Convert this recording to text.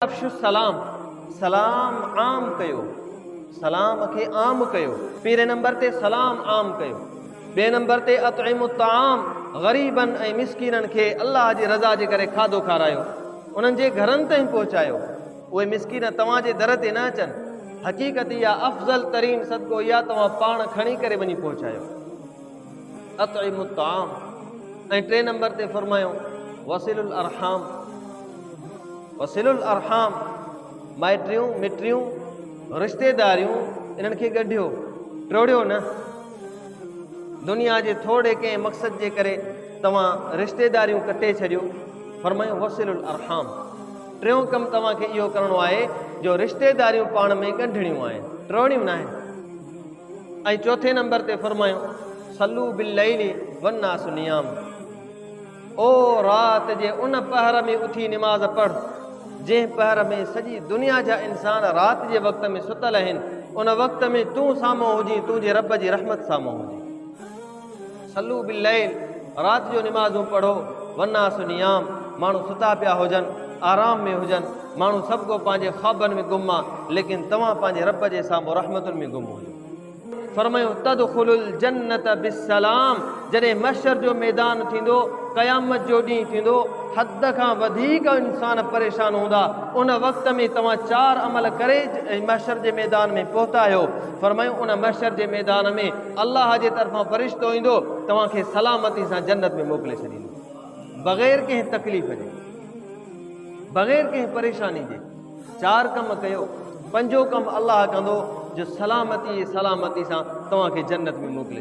सलाम सलाम आम कयो, सलाम खे आम कयो। पहिरें नंबर ते सलाम आम कयो। ॿिए नंबर ते अतइमु ताम, ग़रीबन ऐं मिस्कीननि खे अल्लाह जी रज़ा जे करे खाधो खारायो, उन्हनि जे घरनि ताईं पहुचायो। उहे मिस्कीन तव्हांजे दर ते न अचनि, हक़ीक़त इहा अफ़ज़ल तरीन सदको इहा तव्हां पाण खणी करे वञी पहुचायो। अतइमु ताम। ऐं टे नंबर ते फरमायो वसिलुल अरहाम, वसिलुल अरहाम, माइटियूं मिटियूं रिश्तेदारियूं इन्हनि खे गढ़ियो, टोड़ियो न। दुनिया जे थोरे कंहिं मक़सद जे करे तव्हां रिश्तेदारियूं कटे छॾियो। फरमायो वसिलुल अरहाम। टियों कमु तव्हांखे इहो करिणो आहे जो रिश्तेदारियूं पाण में ॻंढणियूं आहिनि, टोड़ियूं न आहिनि। ऐं चौथे नंबर ते फरमायो सल्लू बिल्लैली वन्नासु नियाम। ओ राति जे उन पहर में उथी निमाज़ पढ़ जंहिं पहर में सॼी दुनिया जा इंसान राति जे वक़्त में सुतल आहिनि, उन वक़्त में तूं साम्हूं हुजी, तुंहिंजे रब जी रहमत साम्हूं हुजी। सल्लू बिल्लैल, राति जो निमाज़ूं पढ़ो, वन्नासु नियाम, माण्हू सुता पिया हुजनि, आराम में हुजनि, माण्हू सभु को पंहिंजे ख़्वाबनि में गुम आहे, लेकिन तव्हां पंहिंजे रब जे साम्हूं रहमतुनि में गुम हुजो। फरमायो तदखुलुल जन्नत बिस्सलाम। जॾहिं महशर जो मैदान थींदो, क़यामत जो ॾींहुं थींदो, हद खां वधीक इंसान परेशान हूंदा, उन वक़्त में तव्हां 4 अमल करे महशर जे मैदान में पहुता आहियो। फरमायो उन महशर जे मैदान में अल्लाह जे तरफ़ां फ़रिश्तो ईंदो, तव्हांखे सलामती सां जन्नत में मोकिले छॾींदो, बग़ैर कंहिं तकलीफ़ जे, बग़ैर कंहिं परेशानी जे। 4 कम कयो, 5हों कमु अल्लाह कंदो जो सलामती सां तव्हांखे जन्नत में मोकिले।